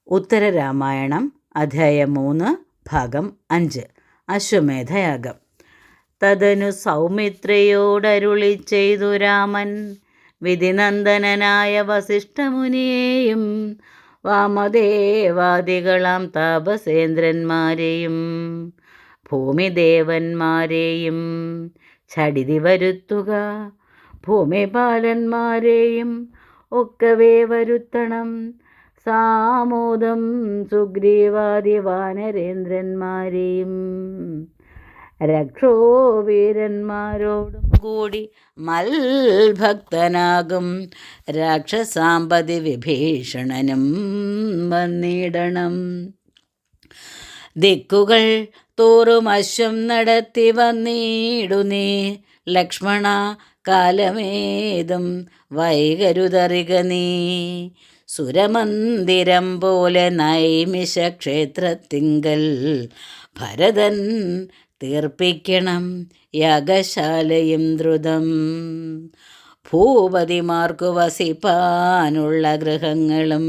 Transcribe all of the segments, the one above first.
ഉത്തരരാമായണം അധ്യായം 3 ഭാഗം 5 അശ്വമേധയാഗം. തദനു സൗമിത്രയോടരുളി ചെയ്തു രാമൻ വിധിനന്ദനായ വസിഷ്ഠമുനിയെയും വാമദേവാദികളാം താപസേന്ദ്രന്മാരെയും ഭൂമിദേവന്മാരെയും ചടിതി വരുത്തുക, ഭൂമിപാലന്മാരെയും ഒക്കവേ വരുത്തണം. സാമോദം സുഗ്രീവാദി വാനരേന്ദ്രന്മാരെയും രക്ഷോവീരന്മാരോടും കൂടി മൽഭക്തനാകും രാക്ഷസാമ്പതി വിഭീഷണനും വന്നിടണം. ദിക്കുകൾ തോറും അശ്വം നടത്തി വന്നിടുന്നേ ലക്ഷ്മണ, കാലമേതും വൈകരുതറിക നീ. സുരമന്ദിരം പോലെ നൈമിഷക്ഷേത്രത്തിങ്കൽ ഭരതൻ തീർപ്പിക്കണം യാഗശാലയും ദ്രുതം. ഭൂപതിമാർക്കു വസിപ്പാനുള്ള ഗൃഹങ്ങളും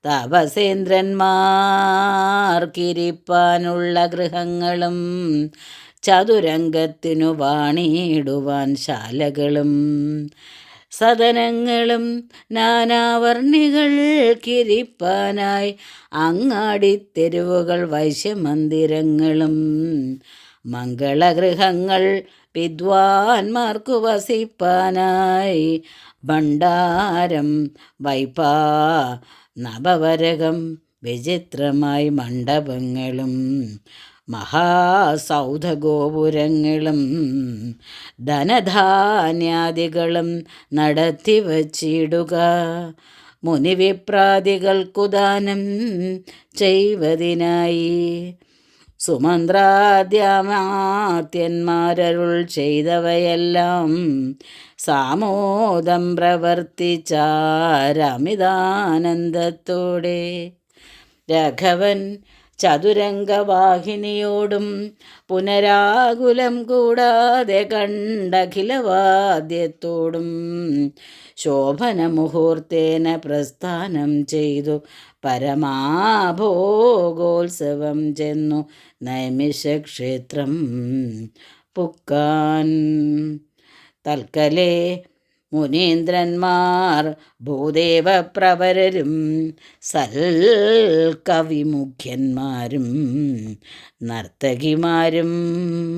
തപസേന്ദ്രന്മാർക്കിരിപ്പാനുള്ള ഗൃഹങ്ങളും ചതുരംഗത്തിനു വാണിടുവാൻ ശാലകളും സദനങ്ങളും നാനാവർണികൾക്കിരിപ്പാനായി അങ്ങാടിത്തെരുവുകൾ വൈശ്യമന്ദിരങ്ങളും മംഗളഗൃഹങ്ങൾ വിദ്വാൻമാർക്കു വസിപ്പാനായി ഭണ്ഡാരം വൈപ്പാ നവവരകം വിചിത്രമായി മണ്ഡപങ്ങളും മഹാസൗധഗോപുരങ്ങളും ധനധാന്യാദികളും നടത്തി വച്ചിടുക. മുനിവിപ്രാദികൾക്കു ദാനം ചെയ്വതിനായി സുമന്ത്രാദ്യമാത്യന്മാരരുൾ ചെയ്തവയെല്ലാം സാമോദം പ്രവർത്തിച്ചാരമിതാനന്ദത്തോടെ. രാഘവൻ ചതുരംഗവാഹിനിയോടും പുനരാകുലം കൂടാതെ കണ്ടഖിലവാദ്യത്തോടും ശോഭനമുഹൂർത്തേന പ്രസ്ഥാനം ചെയ്തു പരമാഭോഗോത്സവം ചെന്നു നൈമിഷക്ഷേത്രം പുക്കാൻ. തൽക്കലേ മുനീന്ദ്രന്മാർ ഭൂദേവപ്രവരരും സൽകവിമുഖ്യന്മാരും നർത്തകിമാരും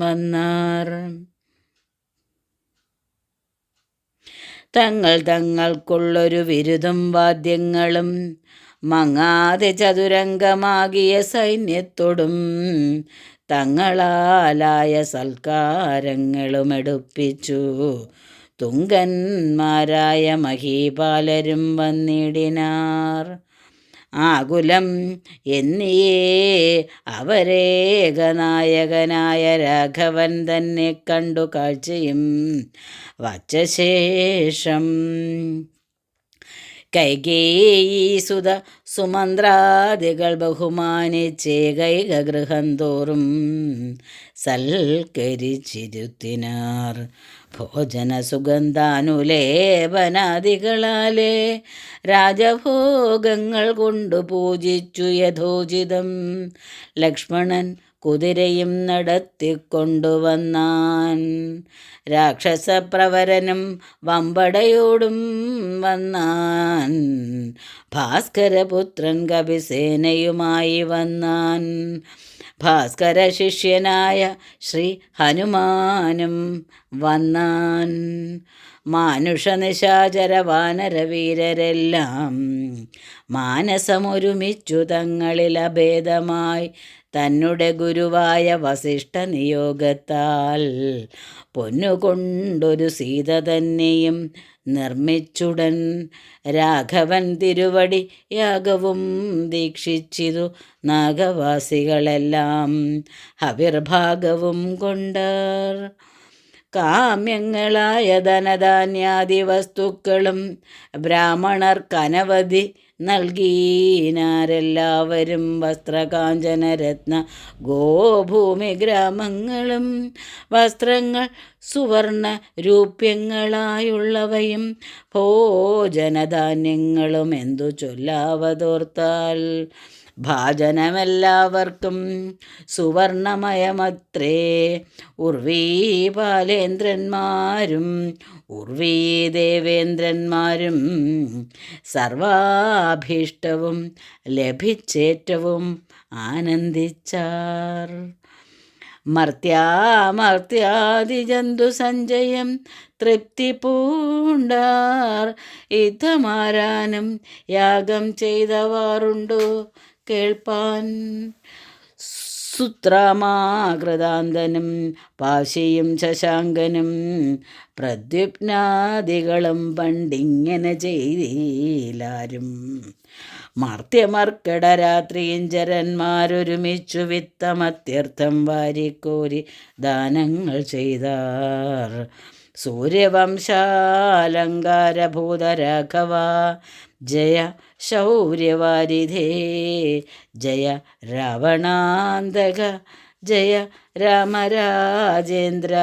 വന്നാർ. തങ്ങൾക്കുള്ളൊരു വിരുദും വാദ്യങ്ങളും മങ്ങാതെ ചതുരംഗമാകിയ സൈന്യത്തോടും തങ്ങളാലായ സൽക്കാരങ്ങളും എടുപ്പിച്ചു. തുങ്കന്മാരായ മഹീപാലരും വന്നിടിനാർ. ആകുലം എന്നിയേ അവരേകനായകനായ രാഘവൻ തന്നെ കണ്ടു കാഴ്ചയും വച്ചശേഷം കൈകേയീസുത സുമന്ത്രാദികൾ ബഹുമാനിച്ചേകൈക ഗൃഹം തോറും സൽക്കരിച്ചിരുത്തിനാർ. ഭോജന സുഗന്ധാനുലേപനാദികളാലേ രാജഭോഗങ്ങൾ കൊണ്ടു പൂജിച്ചു യഥോചിതം. ലക്ഷ്മണൻ കുതിരയും നടത്തിക്കൊണ്ടുവന്നാൻ. രാക്ഷസപ്രവരനും വമ്പടയോടും വന്നാൻ. ഭാസ്കരപുത്രൻ കപിസേനയുമായി വന്നാൻ. ഭാസ്കര ശിഷ്യനായ ശ്രീ ഹനുമാനും വന്നാൻ. മാനുഷനിശാചര വാനരവീരരെല്ലാം മാനസമൊരുമിച്ചു തങ്ങളിൽ അഭേദമായി തന്നെ ഗുരുവായ വസിഷ്ഠ നിയോഗത്താൽ പൊന്നുകൊണ്ടൊരു സീത തന്നെയും നിർമ്മിച്ചുടൻ രാഘവൻ തിരുവടി യാഗവും ദീക്ഷിച്ചിതു. നാഗവാസികളെല്ലാം ഹവിർഭാഗവും കൊണ്ടാർ. കാമ്യങ്ങളായ ധനധാന്യാദി വസ്തുക്കളും ബ്രാഹ്മണർക്കനവധി നൽകീനാരെല്ലാവരും വസ്ത്രകാഞ്ചനരത്ന ഗോഭൂമി ഗ്രാമങ്ങളും വസ്ത്രങ്ങൾ സുവർണ രൂപ്യങ്ങളായുള്ളവയും ഭോജനധാന്യങ്ങളും എന്തു ചൊല്ലാവതോർത്താൽ ഭാജനമെല്ലാവർക്കും സുവർണമയമത്രേ. ഉർവീ ബാലേന്ദ്രന്മാരും ഉർവീ ദേവേന്ദ്രന്മാരും സർവാഭീഷ്ടവും ലഭിച്ചേറ്റവും ആനന്ദിച്ചാർ. മർത്യാമർത്യാദിജന്തു സഞ്ജയം തൃപ്തി പൂണ്ടാർ. യുദ്ധമാരാനും യാഗം ചെയ്തവാറുണ്ടോ കേൾപ്പാൻ. സുത്രാമാകൃതാന്തനും പാശിയും ശശാങ്കനും പ്രദ്യുപ്നാദികളും പണ്ടിങ്ങനെ ചെയ്തില്ലാരും. മർത്യമർക്കടരാത്രിയിഞ്ചരന്മാരൊരുമിച്ചു വിത്തമത്യർത്ഥം വാരിക്കോരി ദാനങ്ങൾ ചെയ്താർ. സൂര്യവംശാലങ്കാരഭൂതരാഘവ ജയ ശൗര്യവാരിധേ ജയ രാവണാന്തക ജയ രാമരാജേന്ദ്ര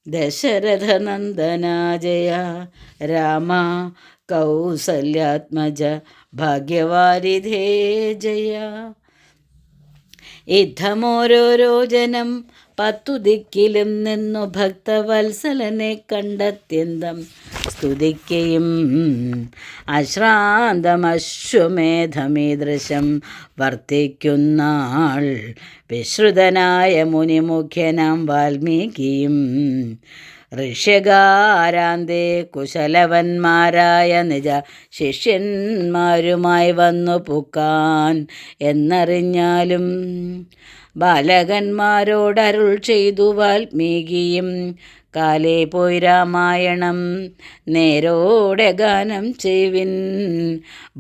ദശരഥനന്ദന ജയ രാമ കൗസല്യാത്മജ ഭാഗ്യവാരിധേ ജയ. യുദ്ധമോരോരോ ജനം 10 ദിക്കിലും നിന്നു ഭക്തവത്സലനെ കണ്ടത്യന്തം സ്തുതിക്കയും അശ്രാന്തമശ്വമേധമീദൃശം വർത്തിക്കുന്നാൾ വിശ്രുതനായ മുനിമുഖ്യനാം വാൽമീകിയും ഋഷ്യകാരാന്തേ കുശലവന്മാരായ നിജ ശിഷ്യന്മാരുമായി വന്നു പുക്കാൻ എന്നറിഞ്ഞാലും ബാലകന്മാരോടരുൾ ചെയ്തു വാൽമീകിയും കാലേ പോയി രാമായണം നേരോടെ ഗാനം ചെയ്വിൻ.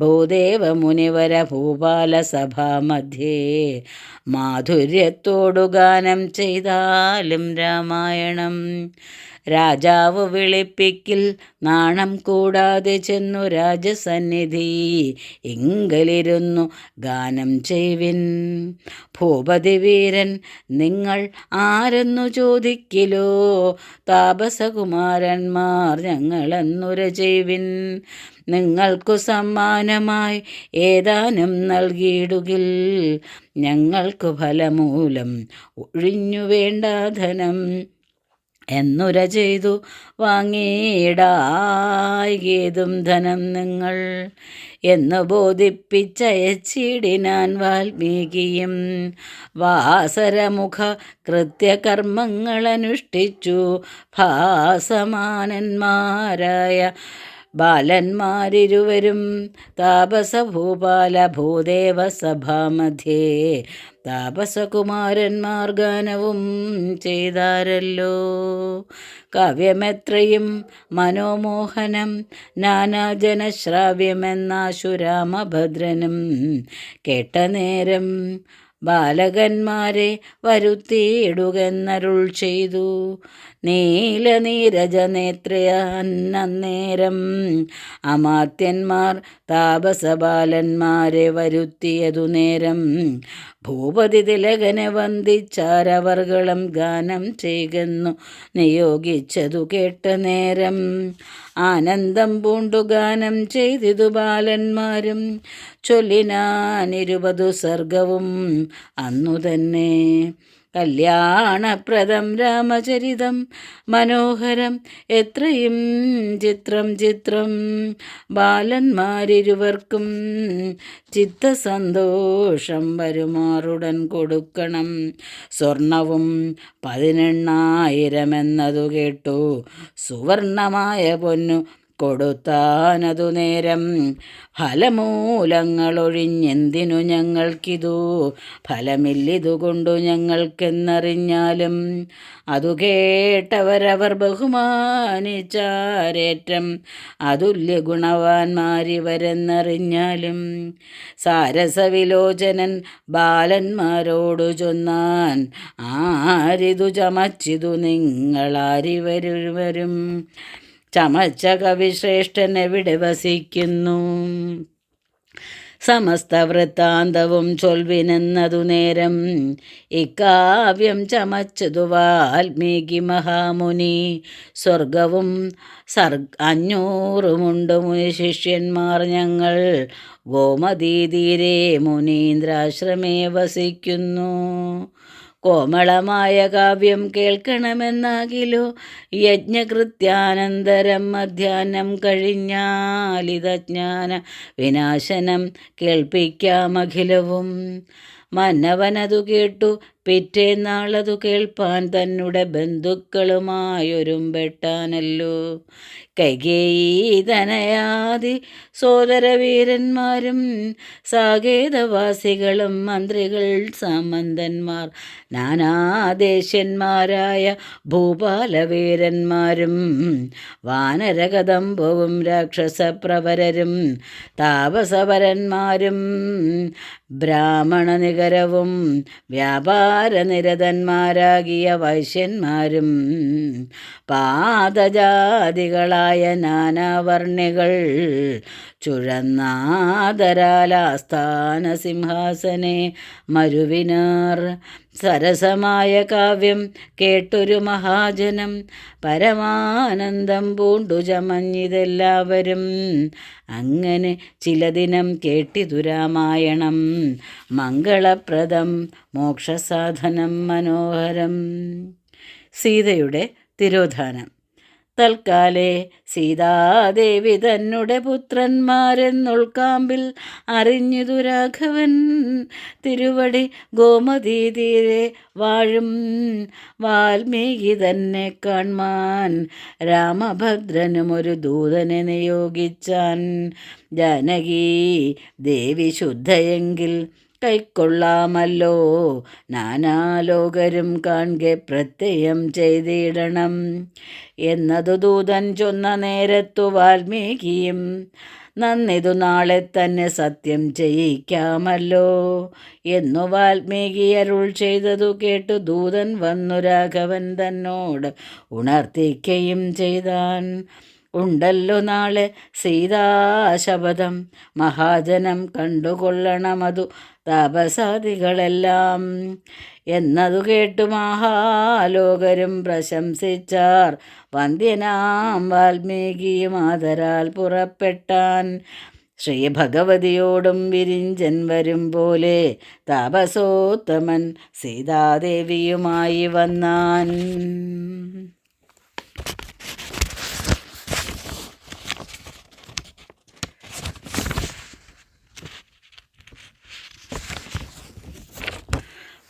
ഭൂദേവ മുനിവര ഭൂപാല സഭാമധ്യേ മാധുര്യത്തോടു ഗാനം ചെയ്താലും രാമായണം. രാജാവ് വിളിപ്പിക്കിൽ നാണം കൂടാതെ ചെന്നു രാജസന്നിധി ഇങ്കലിരുന്നു ഗാനം ചെയ്വിൻ. ഭൂപതി വീരൻ നിങ്ങൾ ആരെന്നു ചോദിക്കിലോ താപസകുമാരന്മാർ ഞങ്ങളെന്നുര ചെയ്വിൻ. നിങ്ങൾക്കു സമ്മാനമായി ഏതാനും നൽകിയിടുകിൽ ഞങ്ങൾക്കു ഫലമൂലം ഒഴിഞ്ഞു വേണ്ട ധനം എന്നുര ചെയ്തു വാങ്ങിയിടായതും ധനം നിങ്ങൾ എന്നു ബോധിപ്പിച്ചയച്ചിടിനാൻ വാൽമീകിയും. വാസരമുഖ കൃത്യകർമ്മങ്ങളനുഷ്ഠിച്ചു ഭാസമാനന്മാരായ ബാലന്മാരിരുവരും താപസഭൂപാല ഭൂദേവ സഭാമധ്യേ താപസകുമാരന്മാർ ഗാനവും ചെയ്താരല്ലോ. കാവ്യമെത്രയും മനോമോഹനം നാനാജനശ്രാവ്യമെന്നാശു രാമഭദ്രനും കേട്ട നേരം ബാലകന്മാരെ വരുത്തിയിടുകെന്നരുൾ ചെയ്തു. നീലനീരജനേത്രയന്നേരം അമാത്യന്മാർ താപസബാലന്മാരെ വരുത്തിയതു നേരം ഭൂപതി തിലകനെ വന്ദിച്ചാരവർകളും ഗാനം ചെയ്യുന്നു നിയോഗിച്ചതു കേട്ട നേരം ആനന്ദം പൂണ്ടു ഗാനം ചെയ്തിതു ബാലന്മാരും ചൊല്ലിനാൻ 20 സർഗവും അന്നു തന്നെ. കല്യാണപ്രദം രാമചരിതം മനോഹരം എത്രയും ചിത്രം ചിത്രം ബാലന്മാരിരുവർക്കും ചിത്തസന്തോഷം വരുമാറുടൻ കൊടുക്കണം. സ്വർണവും 18,000 എന്നതു കേട്ടു സുവർണമായ പൊന്നു കൊടുത്താനതു നേരം ഫലമൂലങ്ങളൊഴിഞ്ഞെന്തിനു ഞങ്ങൾക്കിതു ഫലമില്ലിതുകൊണ്ടു ഞങ്ങൾക്കെന്നറിഞ്ഞാലും അതു കേട്ടവരവർ ബഹുമാനിച്ചാരേറ്റം അതുല്യ ഗുണവാന്മാരിവരെന്നറിഞ്ഞാലും. സാരസവിലോചനൻ ബാലന്മാരോടു ചൊന്നാൻ ആരിതു ചമച്ചിതു നിങ്ങളാരിവരുവരും ചമച്ച കവിശ്രേഷ്ഠൻ എവിടെ വസിക്കുന്നു? സമസ്ത വൃത്താന്തവും ചൊൽവിനെന്നതു നേരം ഇക്കാവ്യം ചമച്ചതു വാൽമീകി മഹാമുനി. സ്വർഗവും 500 മുനി ശിഷ്യന്മാർ ഞങ്ങൾ ഗോമതീതീരെ മുനീന്ദ്രാശ്രമേ വസിക്കുന്നു. കോമളമായ കാവ്യം കേൾക്കണമെന്നാകിലോ യജ്ഞകൃത്യാനന്തരം മധ്യാഹ്നം കഴിഞ്ഞാലിതജ്ഞാന വിനാശനം കേൾപ്പിക്കാമഖിലവും. മന്നവനതു കേട്ടു പിറ്റേന്നാളതു കേൾപ്പാൻ തന്നെ ബന്ധുക്കളുമായൊരുമ്പെട്ടാനല്ലോ. കൈകേയീതനയാദി സോദരവീരന്മാരും സാകേതവാസികളും മന്ത്രികൾ സാമന്തന്മാർ നാനാദേശന്മാരായ ഭൂപാലവീരന്മാരും വാനരകദംബവും രാക്ഷസപ്രവരരും താപസവരന്മാരും ബ്രാഹ്മണനികരവും വ്യാപാരനിരതന്മാരാകിയ വൈശ്യന്മാരും പാദജാതികളായ നാനാവർണ്ണികൾ ചുഴന്നാദരാലാസ്ഥാന സിംഹാസനെ മരുവിനാർ. സരസമായ കാവ്യം കേട്ടൊരു മഹാജനം പരമാനന്ദം പൂണ്ടു ചമഞ്ഞിതെല്ലാവരും. അങ്ങനെ ചില ദിനം കേട്ടിതു രാമായണം മംഗളപ്രദം മോക്ഷസാധനം മനോഹരം. സീതയുടെ തിരോധാനം. തൽക്കാലേ സീതാദേവി തന്നെ പുത്രന്മാരെന്നുൾക്കാമ്പിൽ അറിഞ്ഞിതു രാഘവൻ. തിരുവടി ഗോമതീതീരെ വാഴും വാൽമീകി തന്നെ കാൺമാൻ രാമഭദ്രനും ഒരു ദൂതനെ നിയോഗിച്ചാൻ. ജാനകി ദേവി ശുദ്ധയെങ്കിൽ കൈക്കൊള്ളാമല്ലോ, നാനാലോകരും കാൺകെ പ്രത്യയം ചെയ്തിടണം എന്നതു ദൂതൻ ചൊന്ന നേരത്തു വാൽമീകിയും നന്നിതു നാളെ തന്നെ സത്യം ചെയ്യിക്കാമല്ലോ എന്നു വാൽമീകി അരുൾ ചെയ്തതു കേട്ടു ദൂതൻ വന്നു രാഘവൻ തന്നോട് ഉണർത്തിക്കയും ചെയ്താൻ. ഉണ്ടല്ലോ നാളെ സീതാശപഥം, മഹാജനം കണ്ടുകൊള്ളണമതു താപസാദികളെല്ലാം എന്നതു കേട്ടു മഹാലോകരും പ്രശംസിച്ചാർ. വന്ദ്യനാം വാൽമീകിയും ആദരാൽ പുറപ്പെട്ടാൻ. ശ്രീഭഗവതിയോടും വിരിഞ്ചൻ വരും പോലെ താപസോത്തമൻ സീതാദേവിയുമായി വന്നാൻ.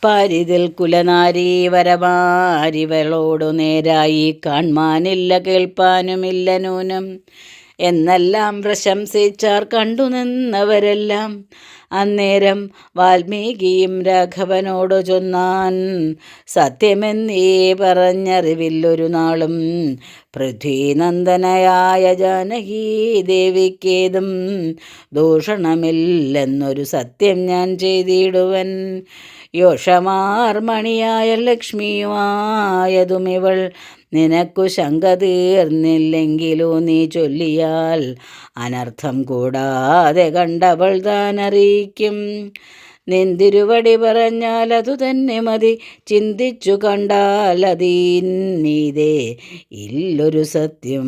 പാരിതിൽ കുലനാരീവരമാരിവളോടു നേരായി കാൺമാനില്ല കേൾപ്പാനുമില്ല നൂനം എന്നെല്ലാം പ്രശംസിച്ചാർ കണ്ടു നിന്നവരെല്ലാം. അന്നേരം വാൽമീകിയും രാഘവനോടു ചൊന്നാൻ, സത്യമെന്നീ പറഞ്ഞറിവില്ലൊരു നാളും പൃഥ്വീനന്ദനയായ ജാനകീ ദേവിക്കേതും ദൂഷണമില്ലെന്നൊരു സത്യം ഞാൻ ചെയ്തിടുവൻ. യോഷമാർമണിയായ ലക്ഷ്മിയുമായതുമിവൾ നിനക്കു ശങ്ക തീർന്നില്ലെങ്കിലോ നീ ചൊല്ലിയാൽ അനർത്ഥം കൂടാതെ കണ്ടവൾ താൻ അറിയിക്കും. നിന്തിരുവടി പറഞ്ഞാൽ അതു തന്നെ മതി, ചിന്തിച്ചു കണ്ടാൽ അതീനീതേ ഇല്ലൊരു സത്യം.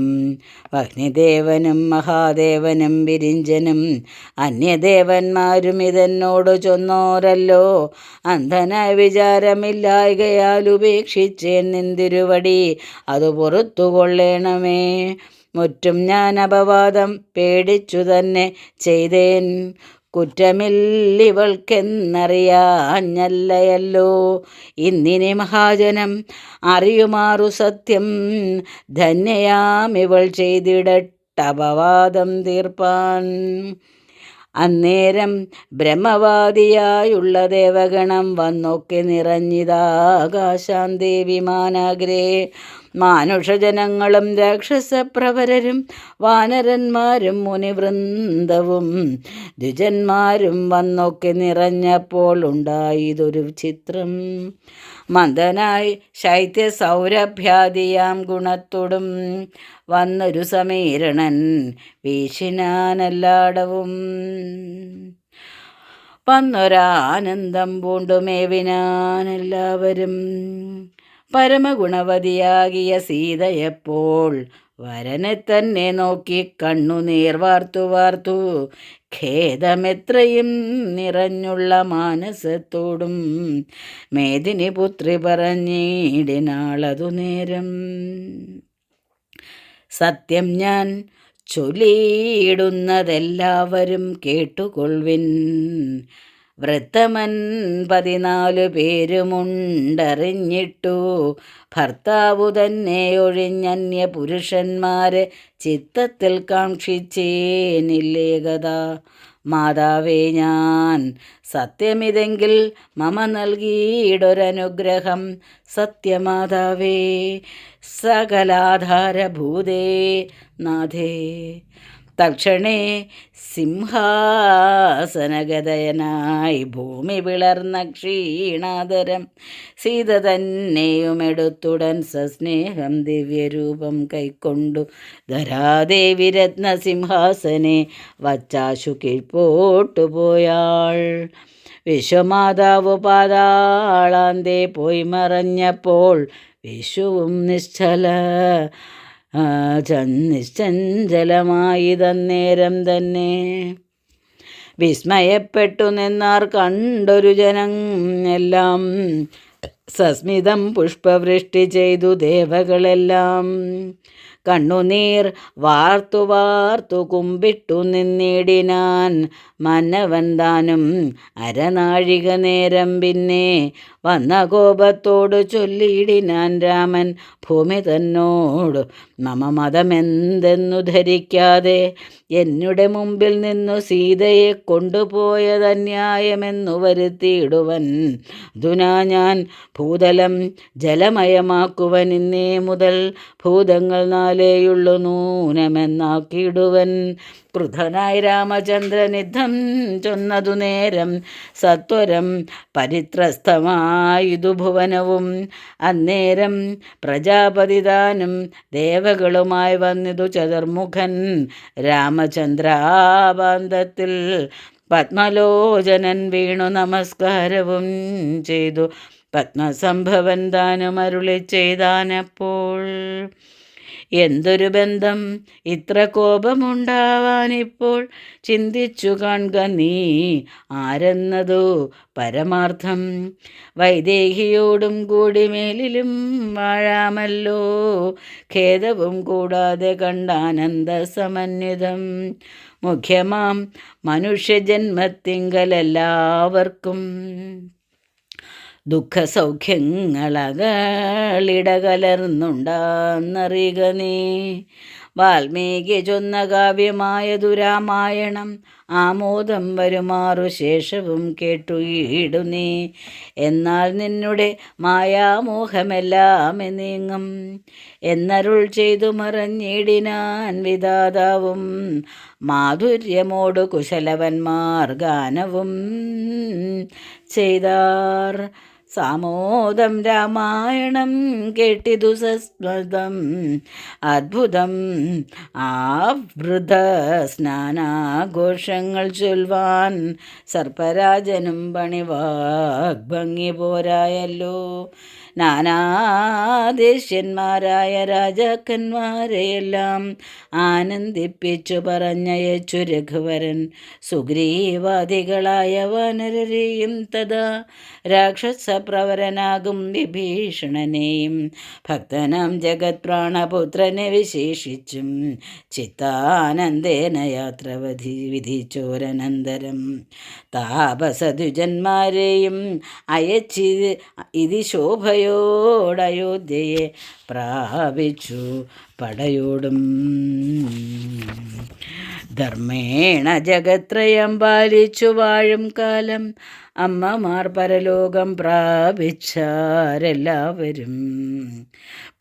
അഗ്നിദേവനും മഹാദേവനും വിരിഞ്ചനും അന്യദേവന്മാരും ഇതെന്നോട് ചൊന്നോരല്ലോ. അന്ധനായ വിചാരമില്ലായകയാൽ ഉപേക്ഷിച്ചേൻ നിന്തിരുവടി, അത് പുറത്തുകൊള്ളേണമേ. മുറ്റും ഞാൻ അപവാദം പേടിച്ചു തന്നെ ചെയ്തേൻ, കുറ്റമില്ലിവൾക്കെന്നറിയാഞ്ഞല്ലയല്ലോ. ഇന്നിനി മഹാജനം അറിയുമാറു സത്യം, ധന്യയാമിവൾ ചെയ്തിടട്ടപവാദം തീർപ്പാൻ. അന്നേരം ബ്രഹ്മവാദിയായുള്ള ദേവഗണം വന്നൊക്കെ നിറഞ്ഞിതാകാശാന്തേ വിമാനാഗ്രേ. മാനുഷജനങ്ങളും രാക്ഷസപ്രവരരും വാനരന്മാരും മുനിവൃന്ദവും ദ്വിജന്മാരും വന്നൊക്കെ നിറഞ്ഞപ്പോൾ ഉണ്ടായതൊരു ചിത്രം. മന്ദനായി ശൈത്യ സൗരഭ്യാദിയാം ഗുണത്തോടും വന്നൊരു സമീരണൻ വീശിനാനെല്ലാടവും. വന്നൊരാനന്ദം പൂണ്ടുമേവിനാനെല്ലാവരും. പരമഗുണവതിയാകിയ സീതയെപ്പോൾ വരനെ തന്നെ നോക്കി കണ്ണുനീർ വാർത്തു വാർത്തു ഖേദമെത്രയും നിറഞ്ഞുള്ള മാനസത്തോടും മേദിനി പുത്രി പറഞ്ഞിടിനാളതു നേരം. സത്യം ഞാൻ ചൊല്ലിയിടുന്നതെല്ലാവരും കേട്ടുകൊള്ളുവിൻ. വൃത്തമൻ 14 പേരുമുണ്ടറിഞ്ഞിട്ടു ഭർത്താവു തന്നെ ഒഴിഞ്ഞന്യ പുരുഷന്മാരെ ചിത്തത്തിൽ കാക്ഷിച്ചേനില്ലേകഥ. മാതാവേ ഞാൻ സത്യമിതെങ്കിൽ മമ നൽകിയിടൊരനുഗ്രഹം. സത്യമാതാവേ സകലാധാരഭൂതേ നാഥേ. തക്ഷണേ സിംഹാസനഗതയനായി ഭൂമി വിളർന്ന ക്ഷീണാതരം സീത തന്നെയുമെടുത്തുടൻ സസ്നേഹം ദിവ്യരൂപം കൈക്കൊണ്ടു ധരാദേവി രത്നസിംഹാസനെ വച്ചാശു കീഴ്പോട്ടുപോയാൾ. വിശ്വമാതാവ് പാതാളാന്തേ പോയി മറഞ്ഞപ്പോൾ വിഷുവും നിശ്ചഞ്ചലമായി തന്നേരം തന്നെ. വിസ്മയപ്പെട്ടു നിന്നാർ കണ്ടൊരു ജനം എല്ലാം. സസ്മിതം പുഷ്പവൃഷ്ടി ചെയ്തു ദേവകളെല്ലാം. കണ്ണുനീർ വാർത്തു വാർത്തു കുമ്പിട്ടു നിന്നിടിനാൻ മന്നവൻ താനും. അരനാഴിക നേരം പിന്നെ വന്ന കോപത്തോട് ചൊല്ലിയിടിനാൻ രാമൻ ഭൂമി തന്നോട്. മമ മതമെന്തെന്നു ധരിക്കാതെ എന്നുടെ മുമ്പിൽ നിന്നു സീതയെ കൊണ്ടുപോയതന്യായമെന്നു വരുത്തിയിടുവൻ. ദുനാ ഞാൻ ഭൂതലം ജലമയമാക്കുവൻ. ഇന്നേ മുതൽ ഭൂതങ്ങൾ 4 നൂനമെന്നാക്കിയിടുവൻ. ക്രുധനായി രാമചന്ദ്രൻ യുദ്ധം ചൊന്നതു നേരം സത്വരം പരിത്രസ്തമായിതു ഭുവനവും. അന്നേരം പ്രജാപതിതാനും ദേവകളുമായി വന്നിതു ചതുർമുഖൻ രാമചന്ദ്രാപാന്തത്തിൽ. പത്മലോചനൻ വീണു നമസ്കാരവും ചെയ്തു പത്മസംഭവൻ താനും അരുളി ചെയ്താനപ്പോൾ. എന്തൊരു ബന്ധം ഇത്ര കോപമുണ്ടാവാനിപ്പോൾ ചിന്തിച്ചു കാൺക നീ ആരെന്നതു പരമാർത്ഥം. വൈദേഹിയോടും കൂടി മേലിലും വാഴാമല്ലോ ഖേദവും കൂടാതെ കണ്ടാനന്ദ സമന്വിതം. മുഖ്യമാം മനുഷ്യജന്മത്തിങ്കലെല്ലാവർക്കും ദുഃഖസൗഖ്യങ്ങളകളിടകലർന്നുണ്ടാന്നറിയുക നീ. വാൽമീകി ചൊന്ന കാവ്യമായതു രാമായണം ആമോദം വരുമാറു ശേഷവും കേട്ടു ഈടു നീ. എന്നാൽ നിന്നുടെ മായാമോഹമെല്ലാം നീങ്ങും എന്നരുൾ ചെയ്തു മറഞ്ഞിടിനാൻ വിധാതാവും. മാധുര്യമോടു കുശലവന്മാർ ഗാനവും ചെയ്താർ. സാമോദം രാമായണം കേട്ടിതു സസ്മതം അദ്ഭുതം ആവൃത സ്നാനാഘോഷങ്ങൾ ചൊൽവാൻ. സർപ്പരാജനും പണിവാഗ്ഭംഗി പോരായല്ലോ. നാനാദേശന്മാരായ രാജാക്കന്മാരെയെല്ലാം ആനന്ദിപ്പിച്ചു പറഞ്ഞയച്ചു രഘുവരൻ. സുഗ്രീവാദികളായ വാനരരെയും തഥാ രാക്ഷസപ്രവരനാകും വിഭീഷണനെയും ഭക്തനാം ജഗത് പ്രാണപുത്രനെ വിശേഷിച്ചും ചിത്താനന്ദേന യാത്ര വിധിച്ചോരനന്തരം താപസദ്വിജന്മാരെയും അയച്ചി ഇതി ശോഭയോടയോധ്യയെ പ്രാപിച്ചു പടയോടും. ധർമ്മേണ ജഗത്രയം പാലിച്ചു വാഴും കാലം അമ്മമാർ പരലോകം പ്രാപിച്ചാരെല്ലാവരും.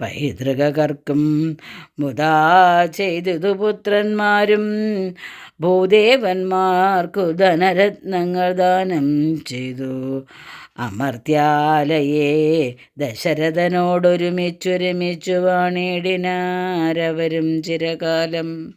പൈതൃകർക്കും മുതാ ചെയ്തതു പുത്രന്മാരും ഭൂദേവന്മാർക്കു ധനരത്നങ്ങൾ ദാനം ചെയ്തു. അമർത്യാലയെ ദശരഥനോടൊരുമിച്ചു വാണിടിനാരവരും ചിരകാലം.